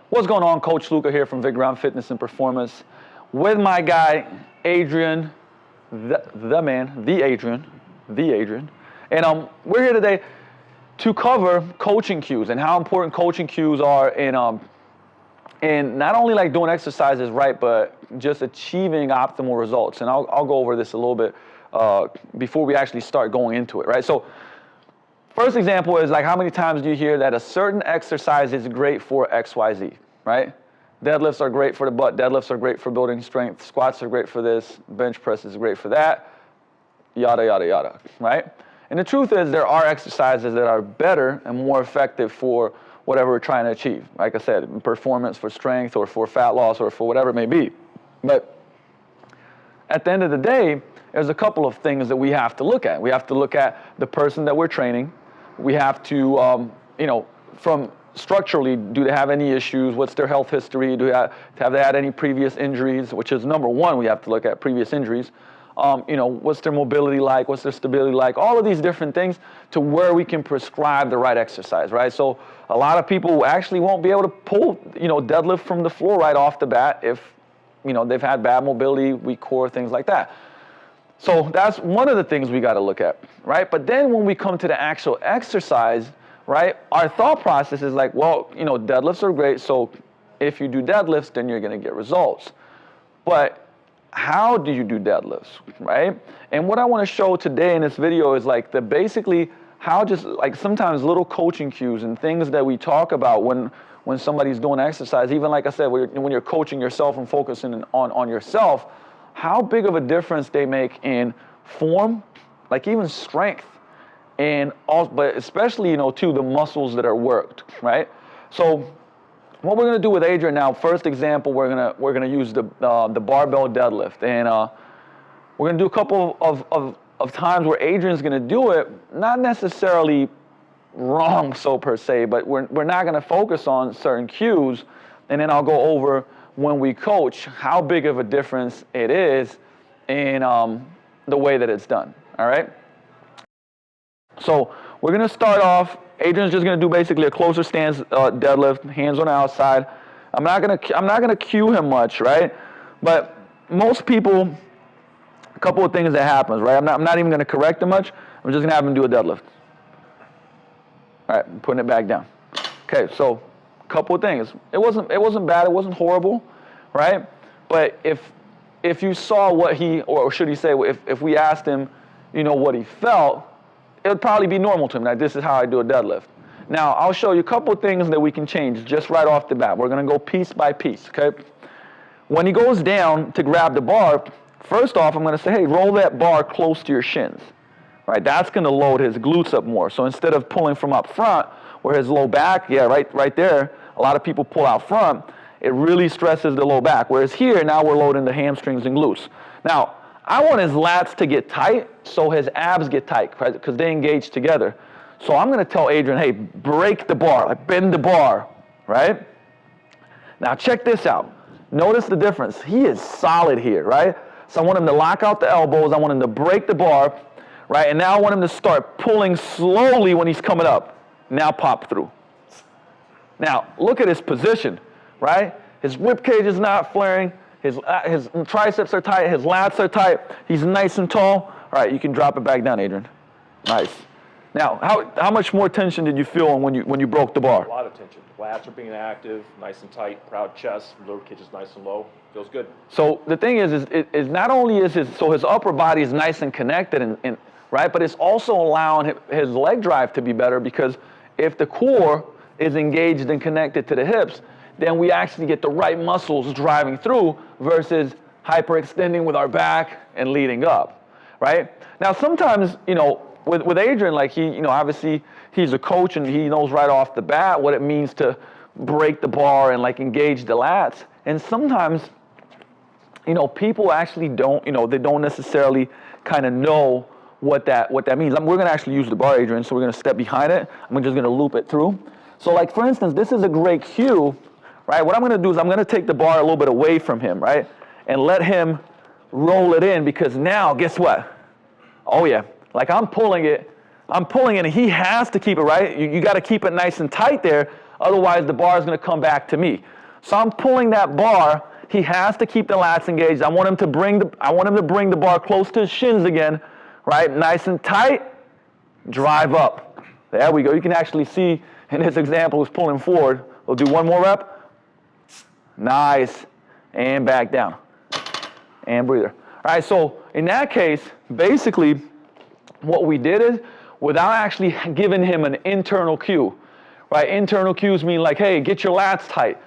What's going on? Coach Luca here from Viground Fitness and Performance with my guy, Adrian, the Adrian. And we're here today to cover coaching cues and how important coaching cues are in not only like doing exercises right, but just achieving optimal results. And I'll go over this a little bit before we actually start going into it, right? So first example is like, how many times do you hear that a certain exercise is great for XYZ, right? Deadlifts are great for the butt. Deadlifts are great for building strength. Squats are great for this. Bench press is great for that. Yada, yada, yada, right? And the truth is there are exercises that are better and more effective for whatever we're trying to achieve. Like I said, performance, for strength, or for fat loss, or for whatever it may be. But at the end of the day, there's a couple of things that we have to look at. We have to look at the person that we're training. We have to, from structurally, do they have any issues? What's their health history? Have they had any previous injuries? Which is number one, we have to look at previous injuries. What's their mobility like? What's their stability like? All of these different things to where we can prescribe the right exercise, right? So a lot of people actually won't be able to pull, deadlift from the floor right off the bat if, they've had bad mobility, weak core, things like that. So that's one of the things we got to look at, right? But then when we come to the actual exercise, right, our thought process is like, well, deadlifts are great. So if you do deadlifts, then you're going to get results. But how do you do deadlifts, right? And what I want to show today in this video is like basically how just like sometimes little coaching cues and things that we talk about when somebody's doing exercise, even like I said, when you're coaching yourself and focusing on yourself, how big of a difference they make in form, like even strength, and also, but especially, too, the muscles that are worked, right? So what we're gonna do with Adrian now, first example, we're gonna use the barbell deadlift, and we're gonna do a couple of times where Adrian's gonna do it, not necessarily wrong so per se, but we're not gonna focus on certain cues, and then I'll go over when we coach how big of a difference it is in the way that it's done. All right. So we're gonna start off. Adrian's just gonna do basically a closer stance deadlift, hands on the outside. I'm not gonna cue him much, right? But most people, a couple of things that happens, right? I'm not even gonna correct him much. I'm just gonna have him do a deadlift. All right, I'm putting it back down. Okay, so a couple of things. It wasn't bad. It wasn't horrible, right? But if you saw what he, or should he say, if we asked him, what he felt, it would probably be normal to him. Like, this is how I do a deadlift. Now, I'll show you a couple of things that we can change just right off the bat. We're going to go piece by piece, okay? When he goes down to grab the bar, first off, I'm going to say, hey, roll that bar close to your shins, right? That's going to load his glutes up more. So instead of pulling from up front, where his low back, right there, a lot of people pull out front, it really stresses the low back. Whereas here, now we're loading the hamstrings and glutes. Now, I want his lats to get tight so his abs get tight, because they engage together. So I'm going to tell Adrian, hey, break the bar, like bend the bar, right? Now check this out. Notice the difference. He is solid here, right? So I want him to lock out the elbows. I want him to break the bar, right? And now I want him to start pulling slowly when he's coming up. Now pop through. Now look at his position, right? His rib cage is not flaring. His triceps are tight. His lats are tight. He's nice and tall. All right, you can drop it back down, Adrian. Nice. Now, how much more tension did you feel when you broke the bar? A lot of tension. Lats are being active, nice and tight, proud chest, lower cage is nice and low. Feels good. So the thing is not only is his upper body is nice and connected, and right, but it's also allowing his leg drive to be better, because if the core is engaged and connected to the hips, then we actually get the right muscles driving through versus hyperextending with our back and leading up, right? Now, sometimes, with Adrian, like obviously he's a coach and he knows right off the bat what it means to break the bar and like engage the lats. And sometimes, people actually don't, they don't necessarily kind of know what that means. We're going to actually use the bar, Adrian, so we're going to step behind it. I'm just going to loop it through. So like, for instance, this is a great cue. Right, what I'm going to do is I'm going to take the bar a little bit away from him, right, and let him roll it in, because now, guess what? Oh, yeah, like I'm pulling it, and he has to keep it, right? You got to keep it nice and tight there, otherwise the bar is going to come back to me. So I'm pulling that bar. He has to keep the lats engaged. I want him to bring the bar close to his shins again, right? Nice and tight. Drive up. There we go. You can actually see in this example, he's pulling forward. We'll do one more rep. Nice. And back down. And breather. All right, so in that case, basically, what we did is, without actually giving him an internal cue, right? Internal cues mean like, hey, get your lats tight.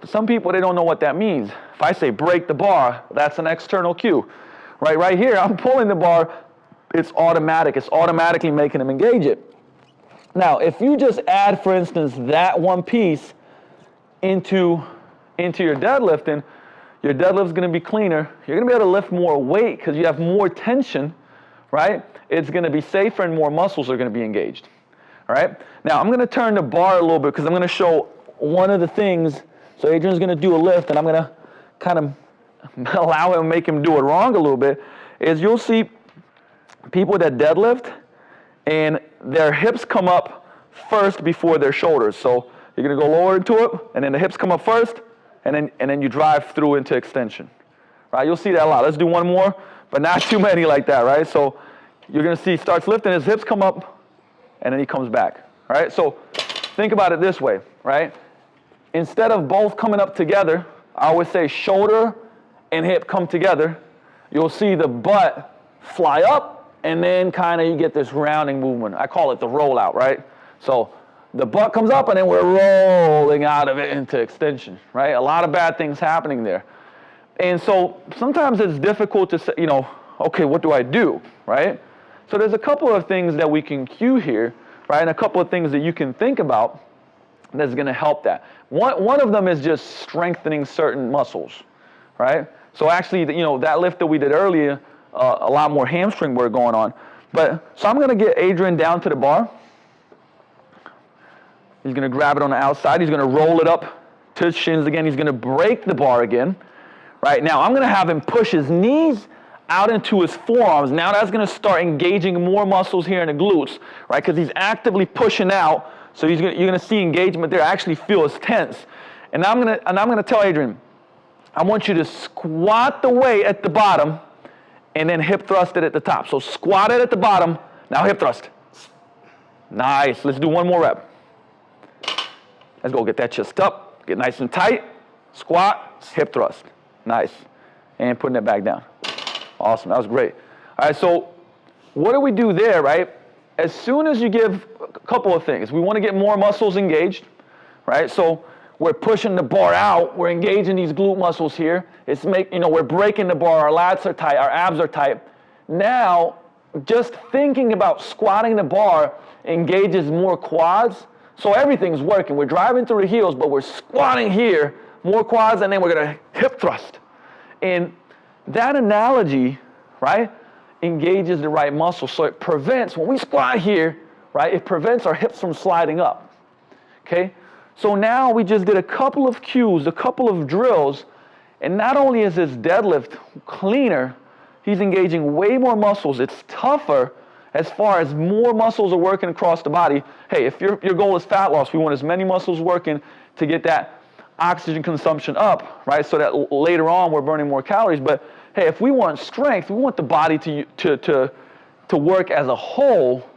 Some people, they don't know what that means. If I say break the bar, that's an external cue. Right here, I'm pulling the bar. It's automatic. It's automatically making him engage it. Now, if you just add, for instance, that one piece into your deadlifting, your deadlift's going to be cleaner. You're going to be able to lift more weight because you have more tension, right? It's going to be safer and more muscles are going to be engaged. All right? Now, I'm going to turn the bar a little bit because I'm going to show one of the things. So Adrian's going to do a lift, and I'm going to kind of allow him, make him do it wrong a little bit, is you'll see people that deadlift, and their hips come up first before their shoulders. So you're going to go lower into it, and then the hips come up first, and then you drive through into extension. Right? You'll see that a lot. Let's do one more, but not too many like that, right? So you're going to see he starts lifting, his hips come up, and then he comes back. All right? So think about it this way, right? Instead of both coming up together, I always say shoulder and hip come together. You'll see the butt fly up, and then kind of you get this rounding movement. I call it the rollout, right? So the butt comes up, and then we're rolling out of it into extension, right? A lot of bad things happening there. And so sometimes it's difficult to say, okay, what do I do, right? So there's a couple of things that we can cue here, right? And a couple of things that you can think about that's going to help that. One of them is just strengthening certain muscles, right? So actually, that lift that we did earlier, a lot more hamstring work going on. So I'm going to get Adrian down to the bar. He's going to grab it on the outside. He's going to roll it up to his shins again. He's going to break the bar again. Right now, I'm going to have him push his knees out into his forearms. Now that's going to start engaging more muscles here in the glutes, right? Because he's actively pushing out. So you're going to see engagement there. I actually feel it's tense. And I'm going to tell Adrian, I want you to squat the weight at the bottom and then hip thrust it at the top. So squat it at the bottom. Now hip thrust. Nice. Let's do one more rep. Let's go get that chest up. Get nice and tight. Squat, hip thrust. Nice. And putting it back down. Awesome. That was great. All right, so what do we do there, right? As soon as you give a couple of things, we want to get more muscles engaged, right? So we're pushing the bar out. We're engaging these glute muscles here. We're breaking the bar. Our lats are tight. Our abs are tight. Now, just thinking about squatting the bar engages more quads. So everything's working. We're driving through the heels, but we're squatting here, more quads, and then we're going to hip thrust. And that analogy, right, engages the right muscle. So it prevents, when we squat here, right, it prevents our hips from sliding up. Okay? So now we just did a couple of cues, a couple of drills, and not only is his deadlift cleaner, he's engaging way more muscles. It's tougher as far as more muscles are working across the body. Hey, if your goal is fat loss, we want as many muscles working to get that oxygen consumption up, right? So that later on we're burning more calories. But hey, if we want strength, we want the body to work as a whole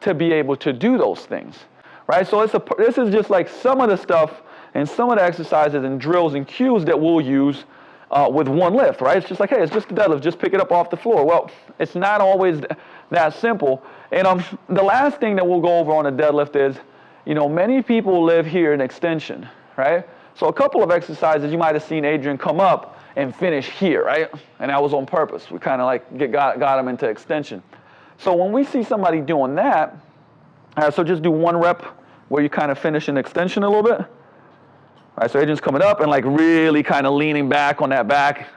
to be able to do those things, right? So this is just like some of the stuff and some of the exercises and drills and cues that we'll use with one lift, right? It's just like, hey, it's just a deadlift, just pick it up off the floor. Well, it's not always that simple. And the last thing that we'll go over on a deadlift is, many people live here in extension, right? So a couple of exercises, you might have seen Adrian come up and finish here, right? And that was on purpose. We kind of like got him into extension. So when we see somebody doing that, all right, so just do one rep where you kind of finish an extension a little bit. All right, so Adrian's coming up and like really kind of leaning back on that back,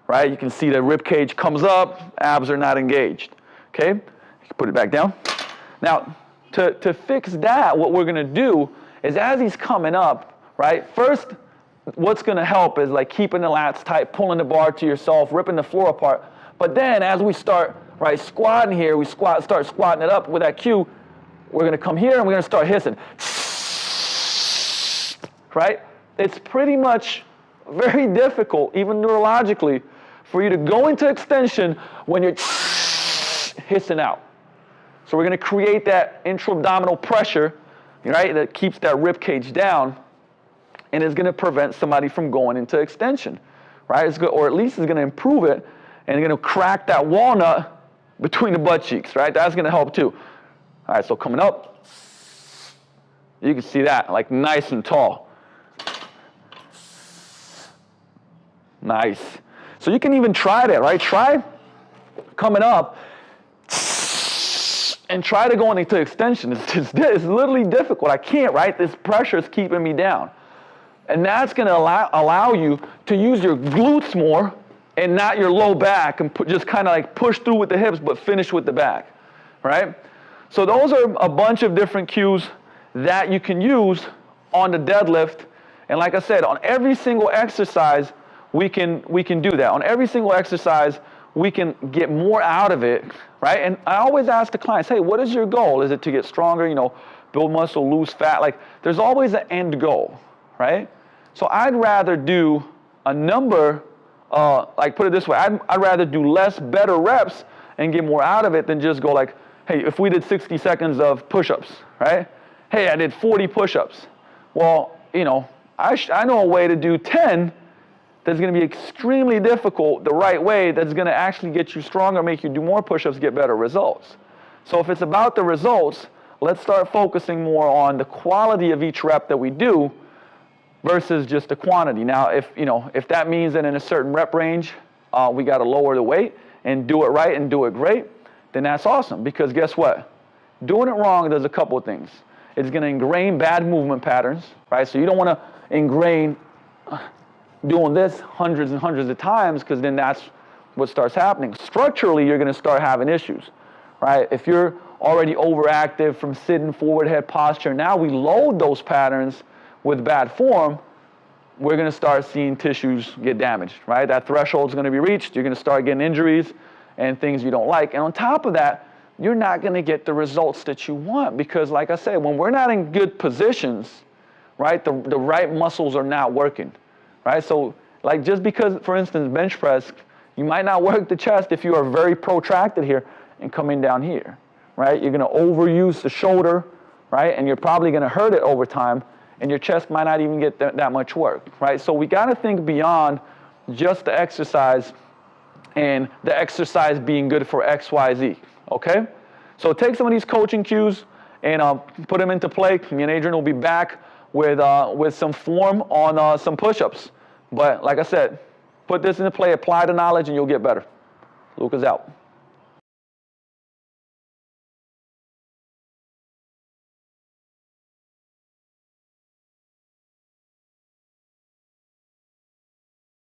right? You can see the rib cage comes up, abs are not engaged, okay? You can put it back down. Now, to fix that, what we're gonna do is as he's coming up, right, first, what's gonna help is like keeping the lats tight, pulling the bar to yourself, ripping the floor apart. But then as we start, right, squatting here, we start squatting it up with that cue, we're gonna come here and we're gonna start hissing, right? it's pretty much very difficult, even neurologically, for you to go into extension when you're hissing out. So we're going to create that intra-abdominal pressure, right, that keeps that rib cage down, and is going to prevent somebody from going into extension, right? It's good, or at least it's going to improve it, and it's going to crack that walnut between the butt cheeks, right? That's going to help too. All right, so coming up, you can see that, like nice and tall. Nice. So you can even try that, right? Try coming up and try to go into extension. It's literally difficult. I can't, right? This pressure is keeping me down. And that's going to allow you to use your glutes more and not your low back, and just kind of like push through with the hips but finish with the back, right? So those are a bunch of different cues that you can use on the deadlift. And like I said, on every single exercise, we can do that. On every single exercise, we can get more out of it, right? And I always ask the clients, hey, what is your goal? Is it to get stronger, build muscle, lose fat? Like, there's always an end goal, right? So I'd rather do a number, like put it this way, I'd rather do less, better reps and get more out of it than just go like, hey, if we did 60 seconds of push-ups, right? Hey, I did 40 push-ups. Well, I know a way to do 10 that's going to be extremely difficult the right way, that's going to actually get you stronger, make you do more push-ups, get better results. So if it's about the results, let's start focusing more on the quality of each rep that we do versus just the quantity. Now, if that means that in a certain rep range, we got to lower the weight and do it right and do it great, then that's awesome, because guess what? Doing it wrong does a couple of things. It's going to ingrain bad movement patterns, right? So you don't want to ingrain doing this hundreds and hundreds of times, because then that's what starts happening. Structurally, you're going to start having issues, right? If you're already overactive from sitting, forward head posture, now we load those patterns with bad form, we're going to start seeing tissues get damaged, right? That threshold is going to be reached. You're going to start getting injuries and things you don't like. And on top of that, you're not going to get the results that you want, because like I said, when we're not in good positions, right, the right muscles are not working, right? So like, just because, for instance, bench press, you might not work the chest if you are very protracted here and coming down here, right? You're going to overuse the shoulder, right? And you're probably going to hurt it over time, and your chest might not even get that much work, right? So we got to think beyond just the exercise and the exercise being good for X, Y, Z, okay? So take some of these coaching cues and put them into play. Me and Adrian will be back with some form on some push-ups. But like I said, put this into play, apply the knowledge, and you'll get better. Luke is out.